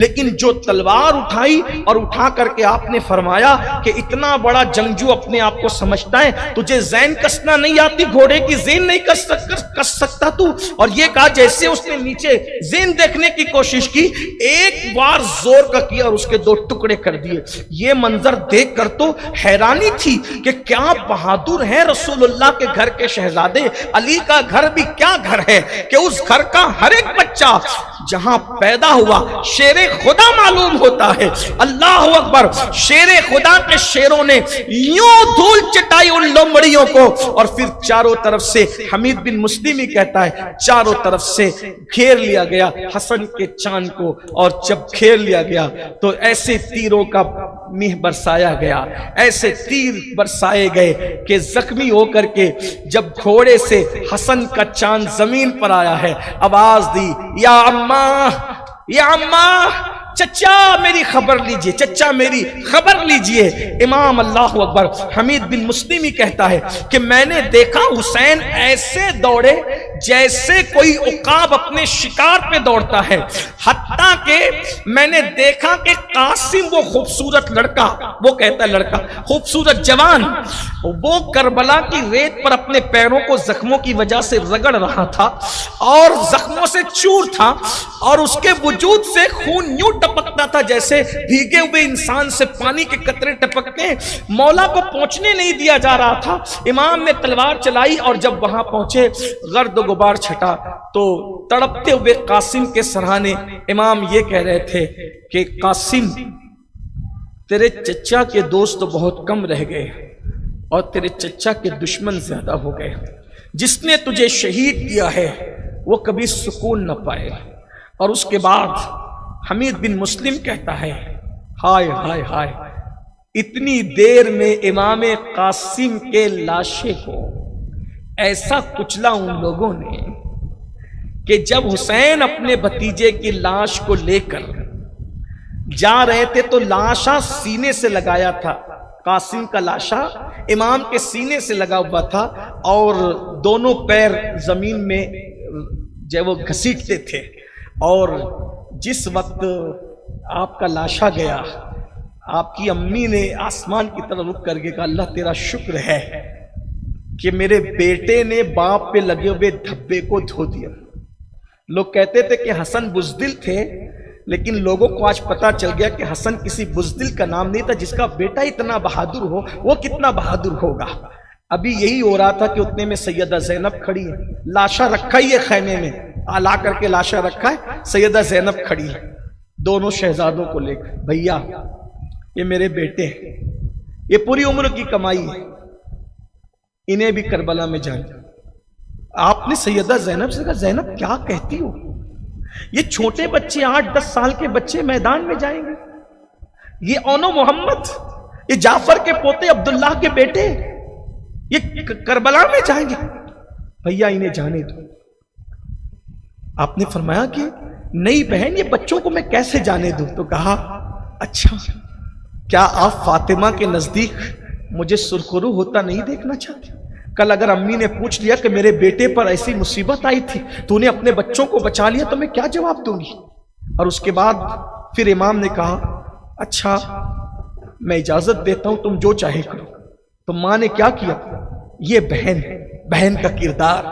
لیکن جو تلوار اٹھائی اور اٹھا کر کے آپ نے فرمایا کہ اتنا بڑا جنگجو اپنے آپ کو سمجھتا ہے، تجھے زین کسنا نہیں آتی، گھوڑے کی زین نہیں کس سکتا تو، اور یہ کہا جیسے اس نے نیچے زین دیکھنے کی کوشش کی، ایک بار زور کا کیا اور اس کے دو ٹکڑے کر دیے۔ یہ منظر دیکھ کر تو حیرانی تھی کہ کیا بہادر ہیں رسول اللہ کے گھر کے شہزادے، علی کا گھر بھی کیا گھر ہے کہ اس گھر کا ہر ایک بچہ جہاں پیدا ہوا شیر خدا معلوم ہوتا ہے۔ اللہ اکبر، شیر خدا کے شیروں نے یوں دھول چٹائی ان لومڑیوں کو، اور پھر چاروں طرف سے حمید بن مسلم ہی کہتا ہے چاروں طرف سے گھیر لیا گیا حسن کے چاند کو، اور جب گھیر لیا گیا تو ایسے تیروں کا میہ برسایا گیا، ایسے تیر برسائے گئے کہ زخمی ہو کر کے جب گھوڑے سے حسن کا چاند زمین پر آیا ہے، آواز دی یا اماں، یا اماں، چچا میری خبر لیجئے، چچا میری خبر لیجئے۔ امام اللہ اکبر حمید بن مسلم ہی کہتا ہے کہ میں نے دیکھا حسین ایسے دوڑے جیسے کوئی عقاب اپنے شکار پہ دوڑتا ہے، حتیٰ کہ میں نے دیکھا کہ قاسم وہ خوبصورت لڑکا، وہ کہتا ہے لڑکا، خوبصورت جوان، وہ کربلا کی ریت پر اپنے پیروں کو زخموں کی وجہ سے رگڑ رہا تھا اور زخموں سے چور تھا، اور اس کے وجود سے خون یوں ٹپکتا تھا جیسے بھیگے ہوئے انسان سے پانی کے قطرے ٹپکتے ہیں، مولا کو پہنچنے نہیں دیا جا رہا تھا۔ امام نے تلوار چلائی اور جب وہاں پہنچے گرد و غبار چھٹا تو تڑپتے ہوئے قاسم کے سرہانے امام یہ کہہ رہے تھے کہ قاسم، تیرے چچا کے دوست بہت کم رہ گئے اور تیرے چچا کے دشمن زیادہ ہو گئے، جس نے تجھے شہید کیا ہے وہ کبھی سکون نہ پائے۔ اور اس کے بعد حمید بن مسلم کہتا ہے ہائے ہائے ہائے، اتنی دیر میں امام قاسم کے لاشے کو ایسا کچلا ان لوگوں نے کہ جب حسین اپنے بھتیجے کی لاش کو لے کر جا رہے تھے تو لاشا سینے سے لگایا تھا، قاسم کا لاشا امام کے سینے سے لگا ہوا تھا اور دونوں پیر زمین میں جو وہ گھسیٹتے تھے، اور جس وقت آپ کا لاشا گیا آپ کی امی نے آسمان کی طرف رخ کر کے کہا اللہ تیرا شکر ہے کہ میرے بیٹے نے باپ پہ لگے ہوئے دھبے کو دھو دیا۔ لوگ کہتے تھے کہ حسن بزدل تھے، لیکن لوگوں کو آج پتا چل گیا کہ حسن کسی بزدل کا نام نہیں تھا، جس کا بیٹا اتنا بہادر ہو وہ کتنا بہادر ہوگا۔ ابھی یہی ہو رہا تھا کہ اتنے میں سیدہ زینب کھڑی ہے، لاشا رکھا ہی ہے خیمے میں، لا کر کے لاشا رکھا ہے، سیدہ زینب کھڑی ہے دونوں شہزادوں کو لے کر، بھیا یہ میرے بیٹے ہیں، یہ پوری عمر کی کمائی ہے، انہیں بھی کربلا میں جانا۔ آپ نے سیدہ زینب سے کہا زینب کیا کہتی ہو، یہ چھوٹے بچے 8-10 سال کے بچے میدان میں جائیں گے، یہ اونو محمد، یہ جعفر کے پوتے عبداللہ کے بیٹے یہ کربلا میں جائیں گے، بھیا انہیں جانے دو۔ آپ نے فرمایا کہ نہیں بہن یہ بچوں کو میں کیسے جانے دوں؟ تو کہا اچھا کیا آپ فاطمہ کے نزدیک مجھے سرخرو ہوتا نہیں دیکھنا چاہتے؟ کل اگر امی نے پوچھ لیا کہ میرے بیٹے پر ایسی مصیبت آئی تھی تو نے اپنے بچوں کو بچا لیا تو میں کیا جواب دوں گی؟ اور اس کے بعد پھر امام نے کہا اچھا میں اجازت دیتا ہوں تم جو چاہے کرو۔ تو ماں نے کیا کیا؟ یہ بہن کا کردار،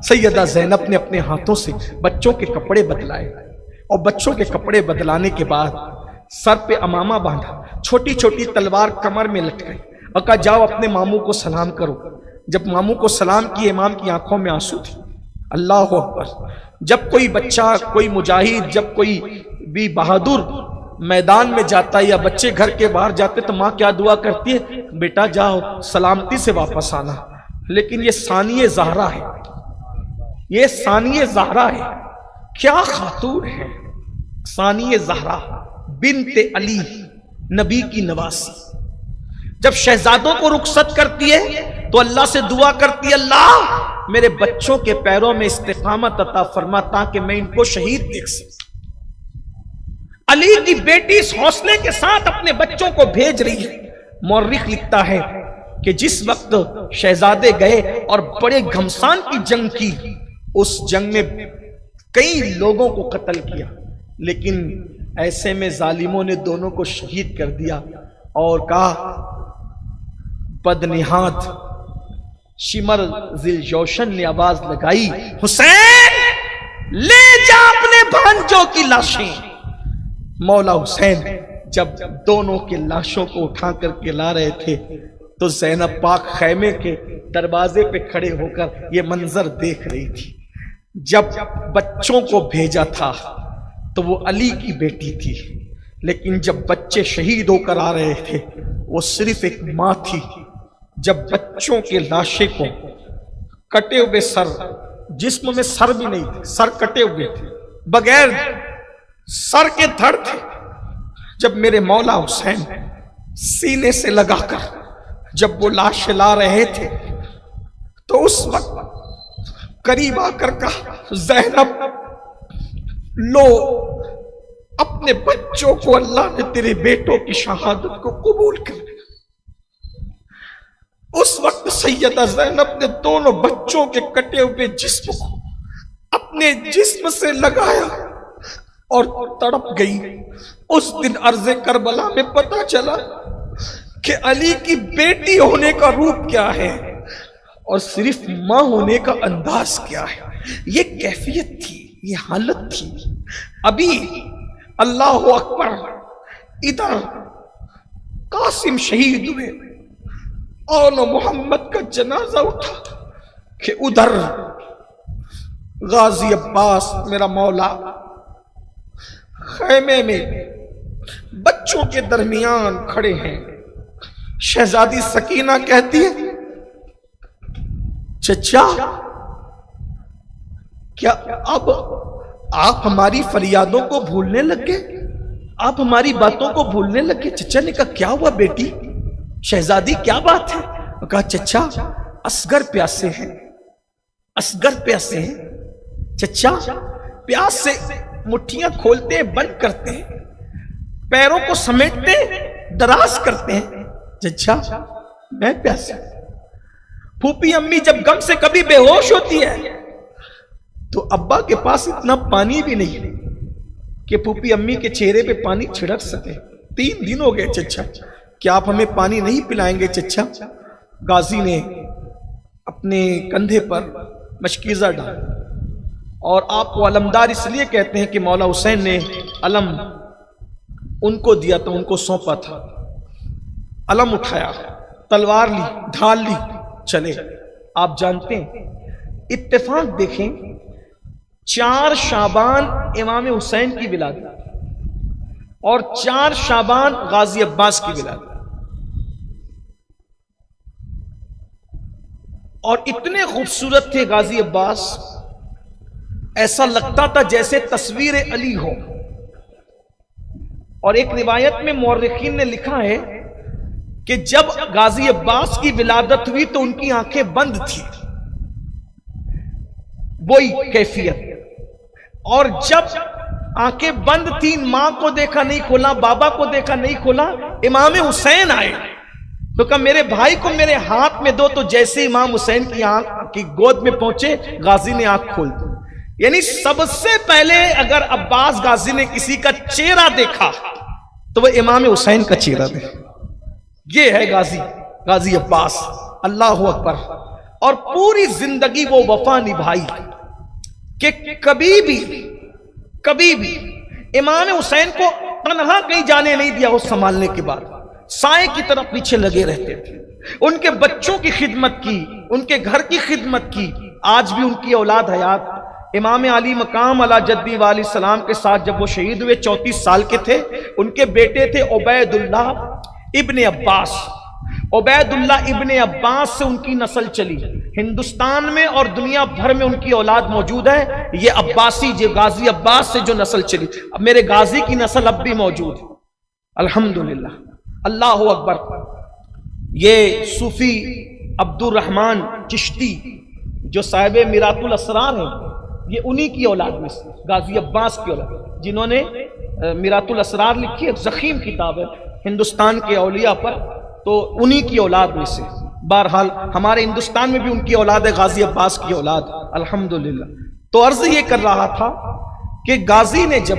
سیدہ زینب نے اپنے ہاتھوں سے بچوں کے کپڑے بدلائے، اور بچوں کے کپڑے بدلانے کے بعد سر پہ امامہ باندھا، چھوٹی چھوٹی تلوار کمر میں لٹکائی اور کہا جاؤ اپنے ماموں کو سلام کرو۔ جب ماموں کو سلام کیے امام کی آنکھوں میں آنسو تھے۔ اللہ اکبر، جب کوئی بچہ، کوئی مجاہد، جب کوئی بھی بہادر میدان میں جاتا ہے یا بچے گھر کے باہر جاتے تو ماں کیا دعا کرتی ہے؟ بیٹا جاؤ سلامتی سے واپس آنا۔ لیکن یہ ثانیہ زہرا ہے، یہ ثانیہ زہرا ہے، کیا خاتون ہے ثانیہ زہرا بنت علی، نبی کی نواسی۔ جب شہزادوں کو رخصت کرتی ہے تو اللہ سے دعا کرتی ہے اللہ میرے بچوں کے پیروں میں استقامت عطا فرما تاکہ میں ان کو شہید دیکھ سکوں۔ علی کی بیٹی اس حوصلے کے ساتھ اپنے بچوں کو بھیج رہی ہے۔ مورخ لکھتا ہے کہ جس وقت شہزادے گئے اور بڑے گھمسان کی جنگ کی، اس جنگ میں کئی لوگوں کو قتل کیا، لیکن ایسے میں ظالموں نے دونوں کو شہید کر دیا اور کہا بدنہاد شمر ذل جوشن نے آواز لگائی حسین لے جا اپنے بھانجوں کی لاشیں۔ مولا حسین جب دونوں کے لاشوں کو اٹھا کر کے لا رہے تھے تو زینب پاک خیمے کے دروازے پہ کھڑے ہو کر یہ منظر دیکھ رہی تھی۔ جب بچوں کو بھیجا تھا تو وہ علی کی بیٹی تھی، لیکن جب بچے شہید ہو کر آ رہے تھے وہ صرف ایک ماں تھی۔ جب بچوں کے لاشیں کو کٹے ہوئے سر، جسم میں سر بھی نہیں تھے، سر کٹے ہوئے تھے، بغیر سر کے دھڑ تھے، جب میرے مولا حسین سینے سے لگا کر جب وہ لاش لا رہے تھے تو اس وقت قریب آ کر کہا زینب لو اپنے بچوں کو، اللہ نے تیرے بیٹوں کی شہادت کو قبول کر لیا۔ اس وقت سیدہ زینب نے دونوں بچوں کے کٹے ہوئے جسم کو اپنے جسم سے لگایا اور تڑپ گئی۔ اس دن عرض کربلا میں پتہ چلا کہ علی کی بیٹی ہونے کا روپ کیا ہے اور صرف ماں ہونے کا انداز کیا ہے۔ یہ کیفیت تھی، یہ حالت تھی۔ ابھی اللہ اکبر، ادھر قاسم شہید ہوئے اور محمد کا جنازہ اٹھا کہ ادھر غازی عباس میرا مولا خیمے میں بچوں کے درمیان کھڑے ہیں۔ شہزادی سکینہ کہتی ہے چچا کیا اب آپ ہماری فریادوں کو بھولنے لگے، آپ ہماری باتوں کو بھولنے لگے؟ چچا نے کہا کیا ہوا بیٹی؟ شہزادی کیا بات ہے؟ کہا چچا اصغر پیاسے ہیں، اصغر پیاسے ہیں۔ چچا پیاس سے مٹھیاں کھولتے ہیں، بند کرتے ہیں، پیروں کو سمیٹتے ہیں، دراز کرتے ہیں۔ چچا میں پیاسا۔ پھوپھی امی جب غم سے کبھی بے ہوش ہوتی ہے تو ابا کے پاس اتنا پانی بھی نہیں کہ پھوپھی امی کے چہرے پہ پانی چھڑک سکے۔ 3 دن ہو گئے چچا، کیا آپ ہمیں پانی نہیں پلائیں گے چچا؟ غازی نے اپنے کندھے پر مشکیزہ ڈالا، اور آپ کو علمدار اس لیے کہتے ہیں کہ مولا حسین نے علم ان کو دیا تھا، ان کو سونپا تھا۔ علم اٹھایا، تلوار لی، ڈھال لی، چلے۔ آپ جانتے ہیں اتفاق دیکھیں، 4 شعبان امام حسین کی ولادت اور 4 شعبان غازی عباس کی ولادت، اور اتنے خوبصورت تھے غازی عباس، ایسا لگتا تھا جیسے تصویر علی ہو۔ اور ایک روایت میں مورخین نے لکھا ہے کہ جب غازی عباس کی ولادت ہوئی تو ان کی آنکھیں بند تھی، وہی کیفیت۔ اور جب آنکھیں بند تھی، ماں کو دیکھا نہیں کھولا، بابا کو دیکھا نہیں کھولا، امام حسین آئے تو کہا میرے بھائی کو میرے ہاتھ میں دو، تو جیسے امام حسین کی آنکھ کی گود میں پہنچے غازی نے آنکھ کھول دی۔ یعنی سب سے پہلے اگر عباس غازی نے کسی کا چہرہ دیکھا تو وہ امام حسین کا چہرہ دیکھا۔ یہ ہے غازی عباس، اللہ اکبر۔ اور پوری زندگی وہ وفا نبھائی کہ کبھی بھی امام حسین کو تنہا کہیں جانے نہیں دیا۔ وہ سنبھالنے کے بعد سائے کی طرف پیچھے لگے رہتے تھے، ان کے بچوں کی خدمت کی، ان کے گھر کی خدمت کی۔ آج بھی ان کی اولاد حیات۔ امام علی مقام علی جدی والی السلام کے ساتھ جب وہ شہید ہوئے 34 سال کے تھے، ان کے بیٹے تھے عبید اللہ ابن عباس۔ عبید اللہ ابن عباس سے ان کی نسل چلی، ہندوستان میں اور دنیا بھر میں ان کی اولاد موجود ہے۔ یہ عباسی، جو غازی عباس سے جو نسل چلی، اب میرے غازی کی نسل اب بھی موجود ہے، الحمدللہ، اللہ اکبر۔ یہ صوفی عبد الرحمن چشتی جو صاحب میرات الاسرار ہیں، یہ انہی کی اولاد میں سے، غازی عباس کی اولاد، جنہوں نے میرات الاسرار لکھی، ایک ضخیم کتاب ہے ہندوستان کے اولیاء پر، تو انہی کی اولاد میں سے۔ بہرحال ہمارے ہندوستان میں بھی ان کی اولاد ہے، غازی عباس کی اولاد، الحمدللہ۔ تو عرض یہ کر رہا تھا کہ غازی نے جب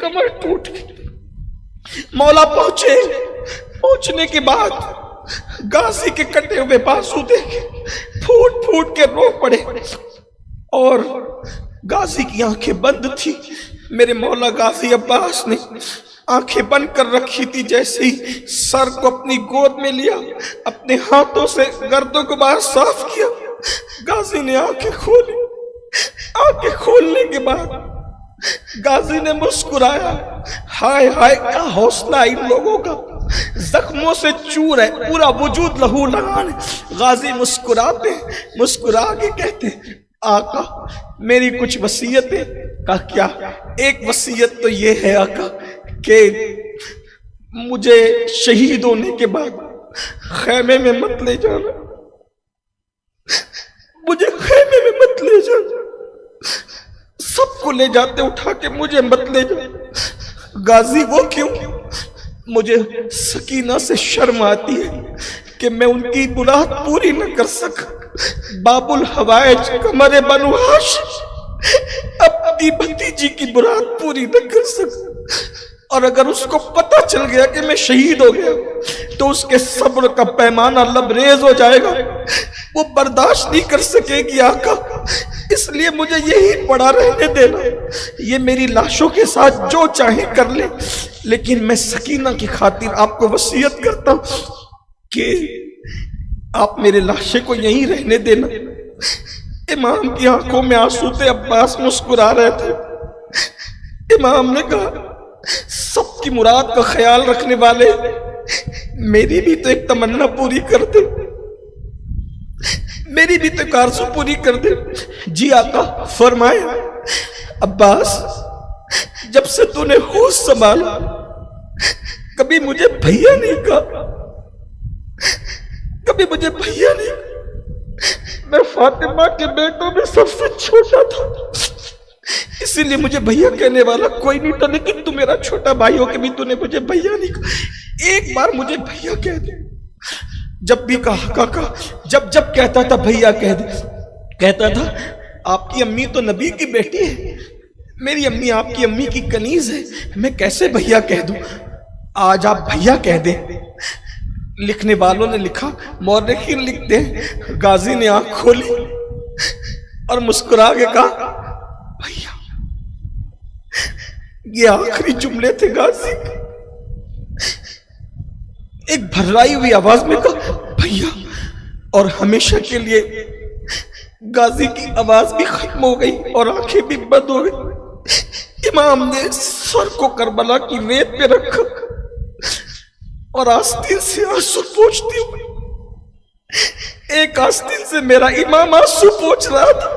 کمر ٹوٹ گئی۔ مولا پہنچنے کے بعد غازی کے کٹے ہوئے بازو دیکھے، پھوٹ پھوٹ کے رو پڑے، اور غازی کی آنکھیں بند تھی۔ میرے مولا غازی عباس نے آنکھیں بند کر رکھی تھی، جیسے ہی سر کو اپنی گود میں لیا، اپنے ہاتھوں سے گردوں کو باہر صاف کیا، غازی نے آنکھیں کھولی۔ آنکھیں کھولنے کے بعد غازی نے مسکرایا، ہائے ہائے کیا حوصلہ ان لوگوں کا، زخموں سے چور ہے، پورا وجود لہو لہان ہے۔ غازی مسکرا کے کہتے، آقا میری کچھ وصیتیں۔ کہا کیا؟ ایک وصیت تو یہ ہے آقا کہ مجھے شہید ہونے کے بعد خیمے میں مت لے جانا، مجھے خیمے میں مت لے جانا، سب کو لے جاتے اٹھا کے، مجھے مت لے جانا۔ غازی وہ کیوں؟ مجھے سکینہ سے شرم آتی ہے کہ میں ان کی مراد پوری نہ کر سکا۔ باب الحوائج قمر بنو ہاشم اپنی بھتیجی کی مراد پوری نہ کر سکا، اور اگر اس کو پتہ چل گیا کہ میں شہید ہو گیا تو اس کے صبر کا پیمانہ لبریز ہو جائے گا، وہ برداشت نہیں کر سکے گی آقا، اس لیے مجھے یہی پڑا رہنے دینا، یہ میری لاشوں کے ساتھ جو چاہے کر لے، لیکن میں سکینہ کی خاطر آپ کو وصیت کرتا ہوں کہ آپ میرے لاشے کو یہیں رہنے دینا۔ امام کی آنکھوں میں آنسو تھے، عباس مسکرا رہے تھے۔ امام نے کہا سب کی مراد کا خیال رکھنے والے، میری بھی تو ایک تمنا پوری کر دے، میری بھی تو ایک آرزو پوری کر دے۔ جی آقا فرمایا، عباس جب سے تو نے ہوش سنبھالا کبھی مجھے بھیا نہیں کہا، کبھی مجھے بھیا نہیں کہا۔ میں فاطمہ کے بیٹوں میں سب سے چھوٹا تھا، اسی لیے مجھے بھیا کہنے والا کوئی نہیں تھا، لیکن تو میرا چھوٹا بھائی ہو کے بھی تو نے مجھے بھیا نہیں کہا۔ ایک بار مجھے بھیا کہہ دے۔ جب بھی کہا کاکا، جب کہتا تھا بھیا کہہ دے، کہتا تھا آپ کی امی تو نبی کی بیٹی ہے، میری امی آپ کی امی کی کنیز ہے، میں کیسے بھیا کہہ دوں؟ آج آپ بھیا کہہ دیں۔ لکھنے والوں نے لکھا، مورخین لکھتے ہیں، غازی نے آنکھ کھولی اور مسکرا کے کہا بھیا۔ یہ آخری جملے تھے غازی کے، ایک بھرائی ہوئی آواز میں کہا بھیا، اور ہمیشہ کے لیے غازی کی آواز بھی ختم ہو گئی اور آنکھیں بھی بند ہو گئی۔ امام نے سر کو کربلا کی ریت پہ رکھا اور آستین سے آنسو پوچھتے ہوئے، ایک آستین سے میرا امام آنسو پوچھ رہا تھا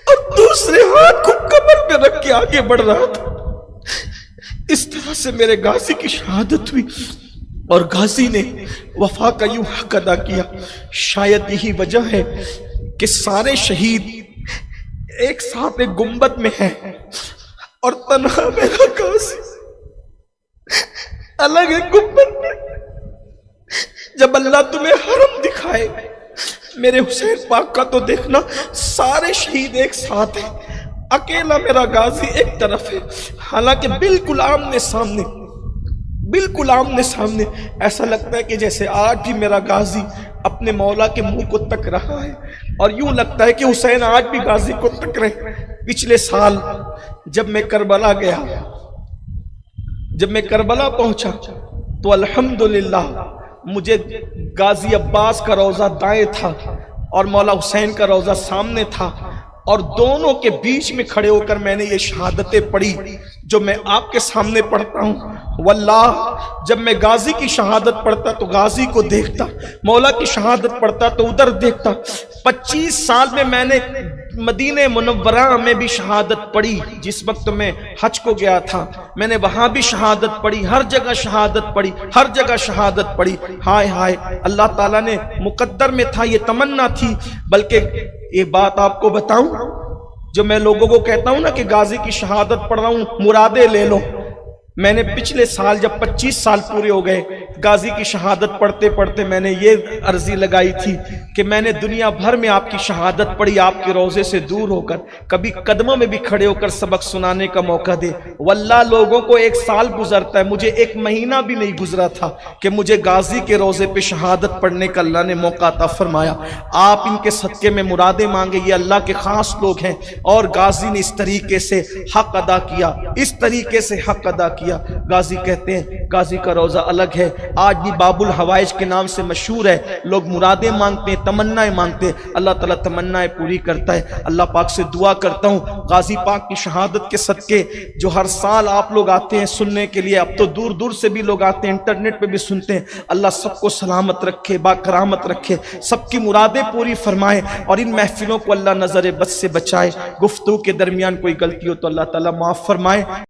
اور دوسرے ہاتھ کو کمر پہ رکھ کے آگے بڑھ رہا تھا۔ اس طرح سے میرے غازی کی شہادت ہوئی، اور غازی نے وفا کا یوں حق ادا کیا۔ شاید یہی وجہ ہے کہ سارے شہید ایک ساتھ ایک گنبد میں ہیں اور تنہا میرا غازی الگ ایک گنبد میں۔ جب اللہ تمہیں حرم دکھائے میرے حسین پاک کا تو دیکھنا سارے شہید ایک ساتھ ہیں، اکیلا میرا غازی ایک طرف ہے، حالانکہ بالکل آمنے سامنے، بالکل آمنے سامنے۔ ایسا لگتا ہے کہ جیسے آج بھی میرا غازی اپنے مولا کے منہ کو تک رہا ہے، اور یوں لگتا ہے کہ حسین آج بھی غازی کو تک رہے۔ پچھلے سال جب میں کربلا گیا، جب میں کربلا پہنچا تو الحمدللہ مجھے غازی عباس کا روضہ دائیں تھا اور مولا حسین کا روضہ سامنے تھا، اور دونوں کے بیچ میں کھڑے ہو کر میں نے یہ شہادتیں پڑھی جو میں آپ کے سامنے پڑھتا ہوں۔ واللہ جب میں غازی کی شہادت پڑھتا تو غازی کو دیکھتا، مولا کی شہادت پڑھتا تو ادھر دیکھتا۔ 25 سال میں نے مدینہ منورہ میں بھی شہادت پڑھی، جس وقت میں حج کو گیا تھا میں نے وہاں بھی شہادت پڑھی، ہر جگہ شہادت پڑھی، ہر جگہ شہادت پڑھی۔ ہائے ہائے، اللہ تعالیٰ نے مقدر میں تھا، یہ تمنا تھی۔ بلکہ یہ بات آپ کو بتاؤں، جو میں لوگوں کو کہتا ہوں نا کہ غازی کی شہادت پڑھ رہا ہوں مرادیں لے لو، میں نے پچھلے سال جب 25 سال پورے ہو گئے غازی کی شہادت پڑھتے پڑھتے میں نے یہ عرضی لگائی تھی کہ میں نے دنیا بھر میں آپ کی شہادت پڑھی، آپ کے روضے سے دور ہو کر کبھی قدموں میں بھی کھڑے ہو کر سبق سنانے کا موقع دے۔ واللہ لوگوں کو 1 سال گزرتا ہے، مجھے 1 مہینہ بھی نہیں گزرا تھا کہ مجھے غازی کے روضے پہ شہادت پڑھنے کا اللہ نے موقع عطا فرمایا۔ آپ ان کے صدقے میں مرادیں مانگے، یہ اللہ کے خاص لوگ ہیں، اور غازی نے اس طریقے سے حق ادا کیا، اس طریقے سے حق ادا کیا۔ غازی کہتے ہیں غازی کا روزہ الگ ہے، آج بھی باب الحوائج کے نام سے مشہور ہے، لوگ مرادیں مانگتے ہیں، تمنائیں مانگتے ہیں، اللہ تعالیٰ تمنائیں پوری کرتا ہے۔ اللہ پاک سے دعا کرتا ہوں غازی پاک کی شہادت کے صدقے جو ہر سال آپ لوگ آتے ہیں سننے کے لیے، اب تو دور دور سے بھی لوگ آتے ہیں، انٹرنیٹ پہ بھی سنتے ہیں، اللہ سب کو سلامت رکھے، با کرامت رکھے، سب کی مرادیں پوری فرمائے، اور ان محفلوں کو اللہ نظر بد سے بچائے۔ گفتگو کے درمیان کوئی غلطی ہو تو اللہ تعالیٰ معاف فرمائے۔